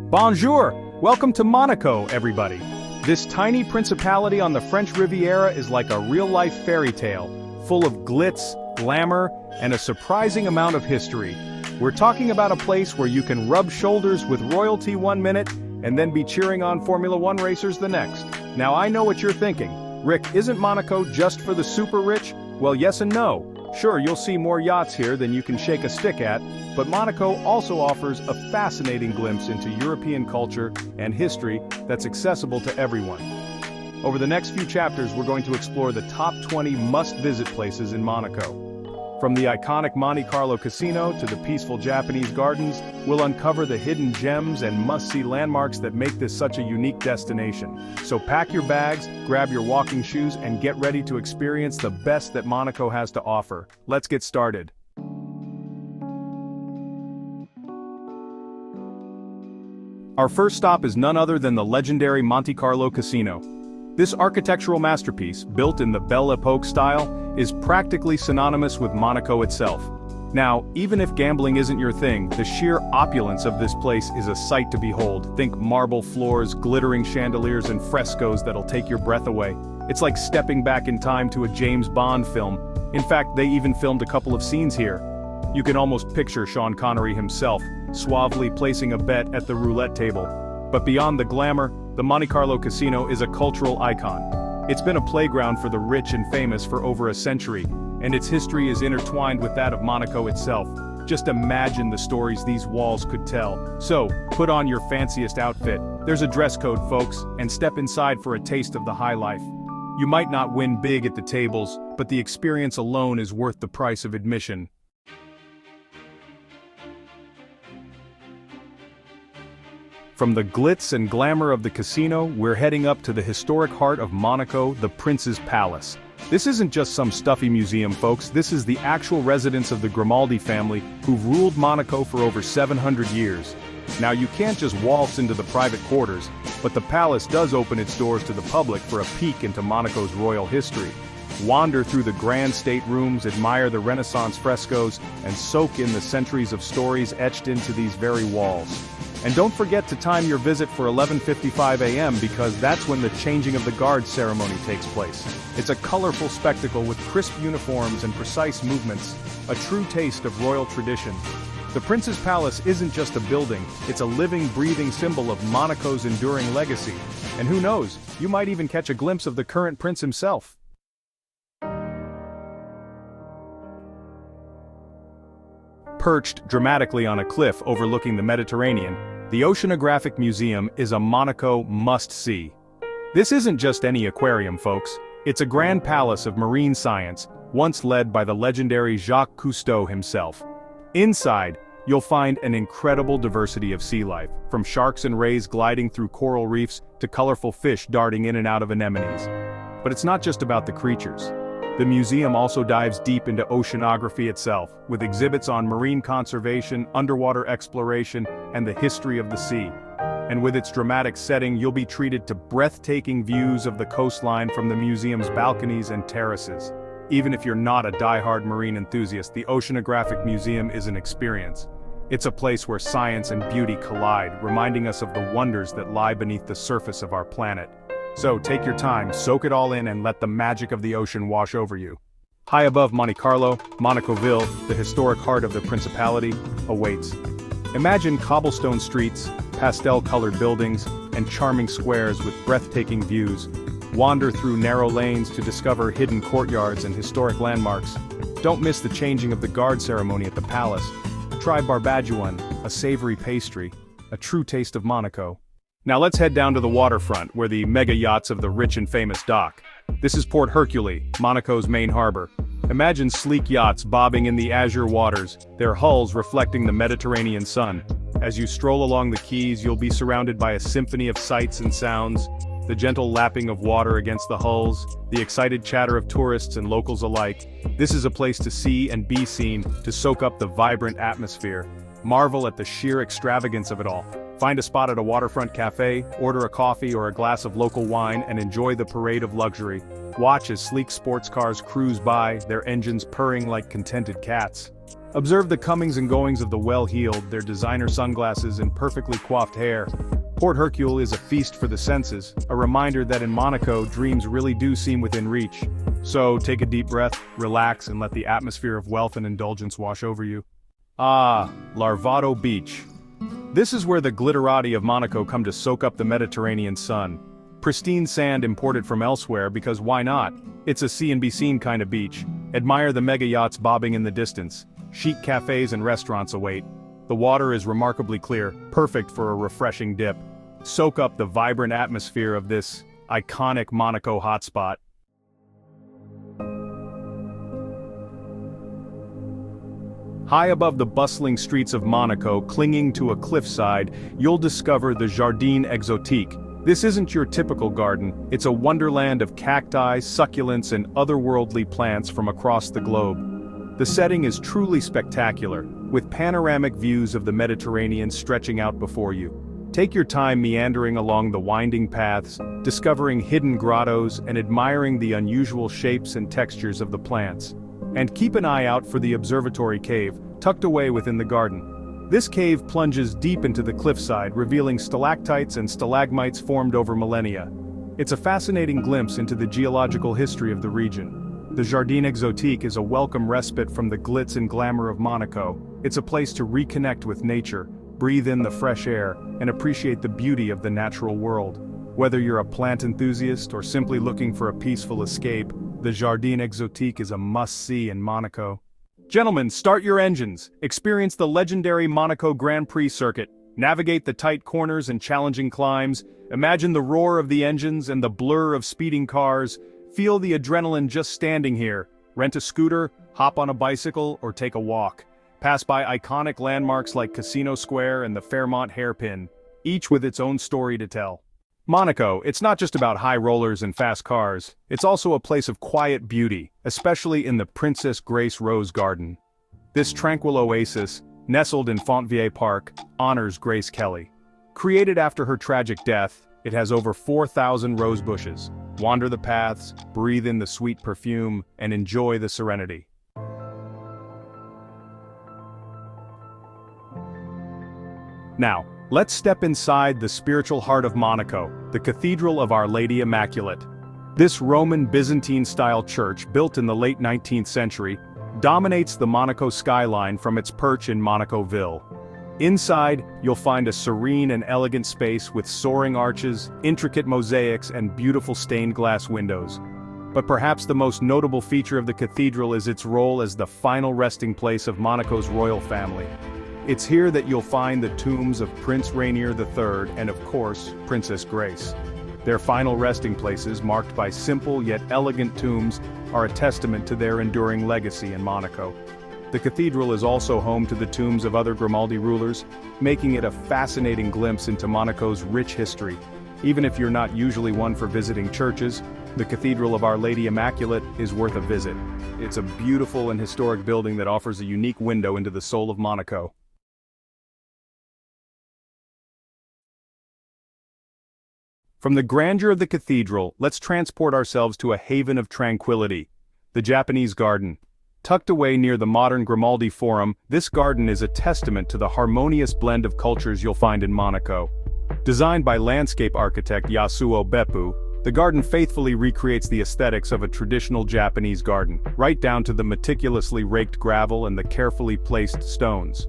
Bonjour! Welcome to Monaco, everybody. This tiny principality on the French Riviera is like a real-life fairy tale, full of glitz, glamour, and a surprising amount of history. We're talking about a place where you can rub shoulders with royalty one minute and then be cheering on Formula One racers the next. Now I know what you're thinking. Rick, isn't Monaco just for the super rich? Well, yes and no. Sure, you'll see more yachts here than you can shake a stick at, but Monaco also offers a fascinating glimpse into European culture and history that's accessible to everyone. Over the next few chapters, we're going to explore the top 20 must-visit places in Monaco. From the iconic Monte Carlo casino to the peaceful Japanese gardens, we'll uncover the hidden gems and must-see landmarks that make this such a unique destination. So pack your bags, grab your walking shoes, and get ready to experience the best that Monaco has to offer. Let's get started. Our first stop is none other than the legendary Monte Carlo casino. This architectural masterpiece, built in the Belle Epoque style, is practically synonymous with Monaco itself. Now, even if gambling isn't your thing, the sheer opulence of this place is a sight to behold. Think marble floors, glittering chandeliers, and frescoes that'll take your breath away. It's like stepping back in time to a James Bond film. In fact, they even filmed a couple of scenes here. You can almost picture Sean Connery himself, suavely placing a bet at the roulette table. But beyond the glamour, the Monte Carlo casino is a cultural icon. It's been a playground for the rich and famous for over a century, and its history is intertwined with that of Monaco itself. Just imagine the stories these walls could tell. So, put on your fanciest outfit, there's a dress code folks, and step inside for a taste of the high life. You might not win big at the tables, but the experience alone is worth the price of admission. From the glitz and glamour of the casino, we're heading up to the historic heart of Monaco, the Prince's Palace. This isn't just some stuffy museum, folks, this is the actual residence of the Grimaldi family, who've ruled Monaco for over 700 years. Now you can't just waltz into the private quarters, but the palace does open its doors to the public for a peek into Monaco's royal history. Wander through the grand staterooms, admire the Renaissance frescoes, and soak in the centuries of stories etched into these very walls. And don't forget to time your visit for 11:55 a.m. because that's when the changing of the guard ceremony takes place. It's a colorful spectacle with crisp uniforms and precise movements, a true taste of royal tradition. The Prince's Palace isn't just a building, it's a living, breathing symbol of Monaco's enduring legacy. And who knows, you might even catch a glimpse of the current prince himself. Perched dramatically on a cliff overlooking the Mediterranean, the Oceanographic Museum is a Monaco must-see. This isn't just any aquarium, folks. It's a grand palace of marine science, once led by the legendary Jacques Cousteau himself. Inside, you'll find an incredible diversity of sea life, from sharks and rays gliding through coral reefs to colorful fish darting in and out of anemones. But it's not just about the creatures. The museum also dives deep into oceanography itself, with exhibits on marine conservation, underwater exploration, and the history of the sea. And with its dramatic setting, you'll be treated to breathtaking views of the coastline from the museum's balconies and terraces. Even if you're not a die-hard marine enthusiast, the Oceanographic Museum is an experience. It's a place where science and beauty collide, reminding us of the wonders that lie beneath the surface of our planet. So take your time, soak it all in, and let the magic of the ocean wash over you. High above Monte Carlo, Monacoville, the historic heart of the Principality, awaits. Imagine cobblestone streets, pastel-colored buildings, and charming squares with breathtaking views. Wander through narrow lanes to discover hidden courtyards and historic landmarks. Don't miss the changing of the guard ceremony at the palace. Try barbagian, a savory pastry, a true taste of Monaco. Now let's head down to the waterfront, where the mega yachts of the rich and famous dock. This is Port Hercule, Monaco's main harbor. Imagine sleek yachts bobbing in the azure waters, their hulls reflecting the Mediterranean sun. As you stroll along the quays, you'll be surrounded by a symphony of sights and sounds, the gentle lapping of water against the hulls, the excited chatter of tourists and locals alike. This is a place to see and be seen, to soak up the vibrant atmosphere. Marvel at the sheer extravagance of it all. Find a spot at a waterfront cafe, order a coffee or a glass of local wine, and enjoy the parade of luxury. Watch as sleek sports cars cruise by, their engines purring like contented cats. Observe the comings and goings of the well-heeled, their designer sunglasses and perfectly coiffed hair. Port Hercule is a feast for the senses, a reminder that in Monaco, dreams really do seem within reach. So, take a deep breath, relax, and let the atmosphere of wealth and indulgence wash over you. Ah, Larvado Beach. This is where the glitterati of Monaco come to soak up the Mediterranean sun. Pristine sand imported from elsewhere because why not? It's a see and be seen kind of beach. Admire the mega yachts bobbing in the distance. Chic cafes and restaurants await. The water is remarkably clear, perfect for a refreshing dip. Soak up the vibrant atmosphere of this iconic Monaco hotspot. High above the bustling streets of Monaco, clinging to a cliffside, you'll discover the Jardin Exotique. This isn't your typical garden, it's a wonderland of cacti, succulents, and otherworldly plants from across the globe. The setting is truly spectacular, with panoramic views of the Mediterranean stretching out before you. Take your time meandering along the winding paths, discovering hidden grottos and admiring the unusual shapes and textures of the plants. And keep an eye out for the observatory cave, tucked away within the garden. This cave plunges deep into the cliffside, revealing stalactites and stalagmites formed over millennia. It's a fascinating glimpse into the geological history of the region. The Jardin Exotique is a welcome respite from the glitz and glamour of Monaco. It's a place to reconnect with nature, breathe in the fresh air, and appreciate the beauty of the natural world. Whether you're a plant enthusiast or simply looking for a peaceful escape, the Jardin Exotique is a must-see in Monaco. Gentlemen, start your engines. Experience the legendary Monaco Grand Prix circuit. Navigate the tight corners and challenging climbs. Imagine the roar of the engines and the blur of speeding cars. Feel the adrenaline just standing here. Rent a scooter, hop on a bicycle, or take a walk. Pass by iconic landmarks like Casino Square and the Fairmont Hairpin, each with its own story to tell. Monaco, it's not just about high rollers and fast cars, it's also a place of quiet beauty, especially in the Princess Grace Rose Garden. This tranquil oasis, nestled in Fontvieille Park, honors Grace Kelly. Created after her tragic death, it has over 4,000 rose bushes. Wander the paths, breathe in the sweet perfume, and enjoy the serenity. Now, let's step inside the spiritual heart of Monaco, the Cathedral of Our Lady Immaculate. This Roman Byzantine-style church, built in the late 19th century, dominates the Monaco skyline from its perch in Monaco Ville. Inside, you'll find a serene and elegant space with soaring arches, intricate mosaics, and beautiful stained glass windows. But perhaps the most notable feature of the cathedral is its role as the final resting place of Monaco's royal family. It's here that you'll find the tombs of Prince Rainier III and, of course, Princess Grace. Their final resting places, marked by simple yet elegant tombs, are a testament to their enduring legacy in Monaco. The cathedral is also home to the tombs of other Grimaldi rulers, making it a fascinating glimpse into Monaco's rich history. Even if you're not usually one for visiting churches, the Cathedral of Our Lady Immaculate is worth a visit. It's a beautiful and historic building that offers a unique window into the soul of Monaco. From the grandeur of the cathedral, let's transport ourselves to a haven of tranquility, the Japanese Garden. Tucked away near the modern Grimaldi Forum, this garden is a testament to the harmonious blend of cultures you'll find in Monaco. Designed by landscape architect Yasuo Beppu, the garden faithfully recreates the aesthetics of a traditional Japanese garden, right down to the meticulously raked gravel and the carefully placed stones.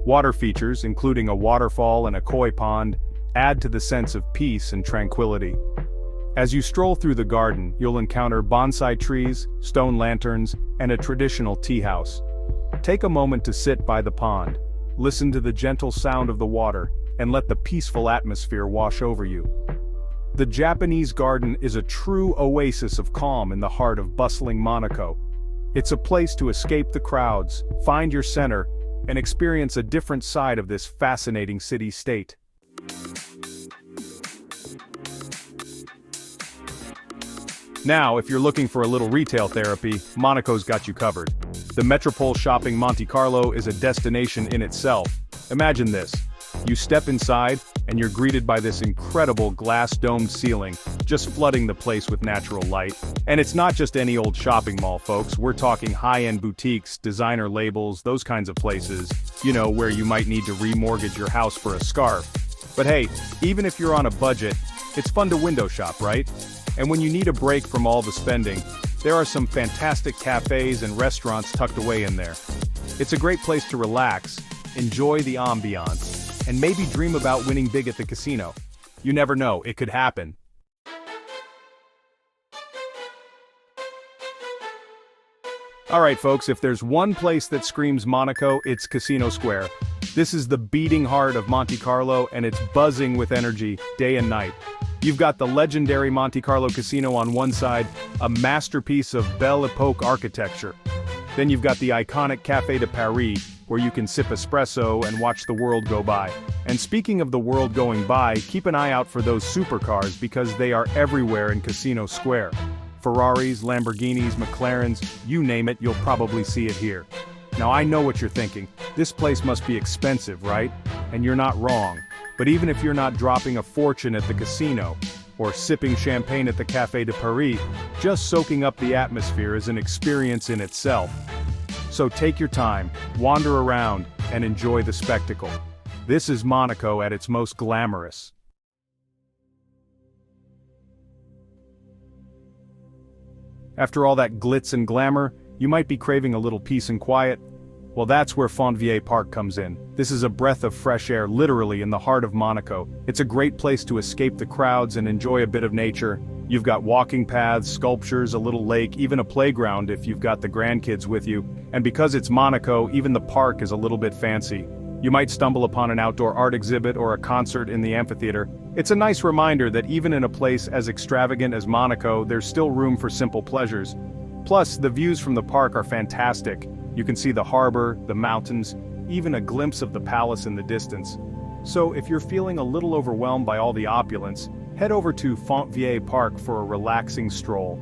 Water features, including a waterfall and a koi pond, add to the sense of peace and tranquility. As you stroll through the garden, you'll encounter bonsai trees, stone lanterns, and a traditional tea house. Take a moment to sit by the pond, listen to the gentle sound of the water, and let the peaceful atmosphere wash over you. The Japanese Garden is a true oasis of calm in the heart of bustling Monaco. It's a place to escape the crowds, find your center, and experience a different side of this fascinating city-state. Now, if you're looking for a little retail therapy, Monaco's got you covered. The Metropole Shopping Monte Carlo is a destination in itself. Imagine this. You step inside, and you're greeted by this incredible glass-domed ceiling, just flooding the place with natural light. And it's not just any old shopping mall, folks. We're talking high-end boutiques, designer labels, those kinds of places, where you might need to remortgage your house for a scarf. But hey, even if you're on a budget, it's fun to window shop, right? And when you need a break from all the spending, there are some fantastic cafes and restaurants tucked away in there. It's a great place to relax, enjoy the ambiance, and maybe dream about winning big at the casino. You never know, it could happen. Alright folks, if there's one place that screams Monaco, it's Casino Square. This is the beating heart of Monte Carlo, and it's buzzing with energy, day and night. You've got the legendary Monte Carlo Casino on one side, a masterpiece of Belle Epoque architecture. Then you've got the iconic Café de Paris, where you can sip espresso and watch the world go by. And speaking of the world going by, keep an eye out for those supercars because they are everywhere in Casino Square. Ferraris, Lamborghinis, McLarens, you name it, you'll probably see it here. Now I know what you're thinking, this place must be expensive, right? And you're not wrong. But even if you're not dropping a fortune at the casino, or sipping champagne at the Café de Paris, just soaking up the atmosphere is an experience in itself. So take your time, wander around, and enjoy the spectacle. This is Monaco at its most glamorous. After all that glitz and glamour, you might be craving a little peace and quiet. Well, that's where Fontvieille Park comes in. This is a breath of fresh air literally in the heart of Monaco. It's a great place to escape the crowds and enjoy a bit of nature. You've got walking paths, sculptures, a little lake, even a playground if you've got the grandkids with you. And because it's Monaco, even the park is a little bit fancy. You might stumble upon an outdoor art exhibit or a concert in the amphitheater. It's a nice reminder that even in a place as extravagant as Monaco, there's still room for simple pleasures. Plus, the views from the park are fantastic. You can see the harbor, the mountains, even a glimpse of the palace in the distance. So if you're feeling a little overwhelmed by all the opulence, head over to Fontvieille Park for a relaxing stroll.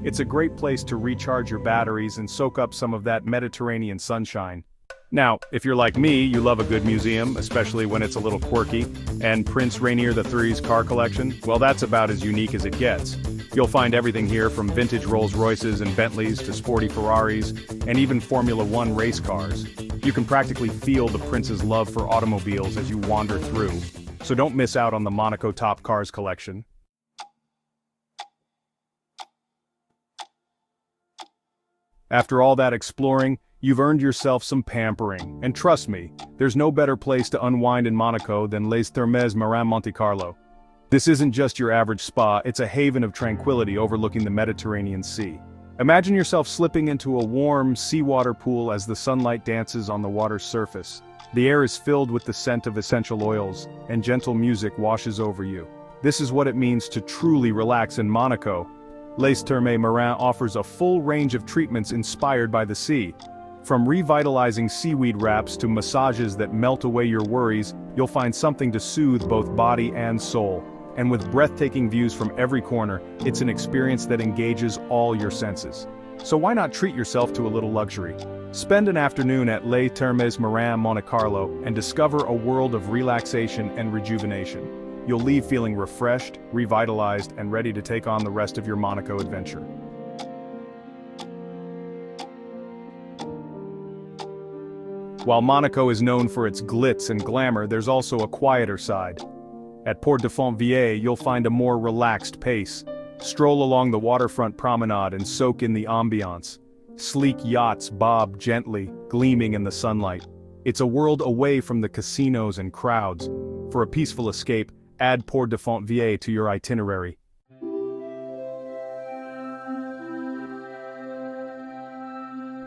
It's a great place to recharge your batteries and soak up some of that Mediterranean sunshine. Now, if you're like me, you love a good museum, especially when it's a little quirky, and Prince Rainier III's car collection, well, that's about as unique as it gets. You'll find everything here from vintage Rolls-Royces and Bentleys to sporty Ferraris, and even Formula One race cars. You can practically feel the prince's love for automobiles as you wander through. So don't miss out on the Monaco Top Cars collection. After all that exploring, you've earned yourself some pampering, and trust me, there's no better place to unwind in Monaco than Les Thermes Marins Monte Carlo. This isn't just your average spa, it's a haven of tranquility overlooking the Mediterranean Sea. Imagine yourself slipping into a warm, seawater pool as the sunlight dances on the water's surface. The air is filled with the scent of essential oils, and gentle music washes over you. This is what it means to truly relax in Monaco. Les Thermes Marins offers a full range of treatments inspired by the sea. From revitalizing seaweed wraps to massages that melt away your worries, you'll find something to soothe both body and soul. And with breathtaking views from every corner, it's an experience that engages all your senses. So why not treat yourself to a little luxury? Spend an afternoon at Les Thermes Marins Monte Carlo and discover a world of relaxation and rejuvenation. You'll leave feeling refreshed, revitalized, and ready to take on the rest of your Monaco adventure. While Monaco is known for its glitz and glamour, there's also a quieter side. At Port de Fontvieille, you'll find a more relaxed pace. Stroll along the waterfront promenade and soak in the ambiance. Sleek yachts bob gently, gleaming in the sunlight. It's a world away from the casinos and crowds. For a peaceful escape, add Port de Fontvieille to your itinerary.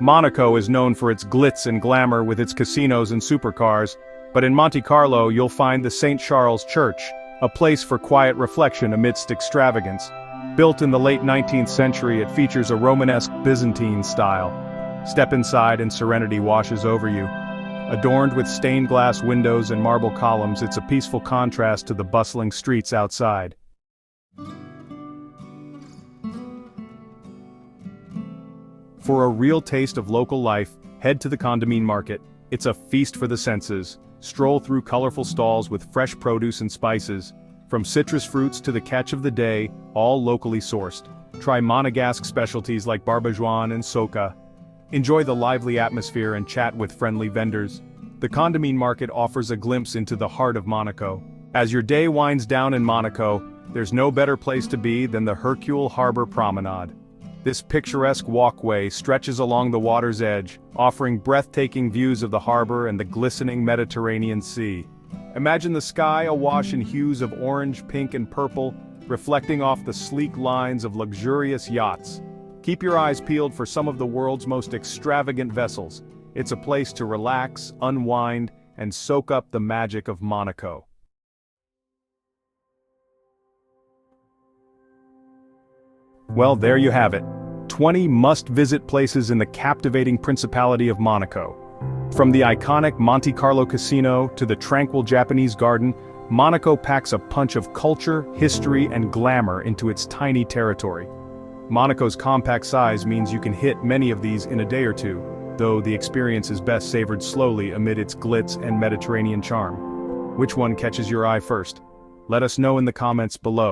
Monaco is known for its glitz and glamour with its casinos and supercars, but in Monte Carlo you'll find the St. Charles Church, a place for quiet reflection amidst extravagance. Built in the late 19th century, it features a Romanesque Byzantine style. Step inside and serenity washes over you. Adorned with stained glass windows and marble columns, it's a peaceful contrast to the bustling streets outside. For a real taste of local life, head to the Condamine Market. It's a feast for the senses. Stroll through colorful stalls with fresh produce and spices, from citrus fruits to the catch of the day, all locally sourced. Try Monegasque specialties like barbajoan and soca. Enjoy the lively atmosphere and chat with friendly vendors. The Condamine Market offers a glimpse into the heart of Monaco. As your day winds down in Monaco, there's no better place to be than the Hercule Harbor Promenade. This picturesque walkway stretches along the water's edge, offering breathtaking views of the harbor and the glistening Mediterranean Sea. Imagine the sky awash in hues of orange, pink, and purple, reflecting off the sleek lines of luxurious yachts. Keep your eyes peeled for some of the world's most extravagant vessels. It's a place to relax, unwind, and soak up the magic of Monaco. Well, there you have it. 20 must-visit places in the captivating Principality of Monaco. From the iconic Monte Carlo Casino to the tranquil Japanese garden, Monaco packs a punch of culture, history, and glamour into its tiny territory. Monaco's compact size means you can hit many of these in a day or two, though the experience is best savored slowly amid its glitz and Mediterranean charm. Which one catches your eye first? Let us know in the comments below.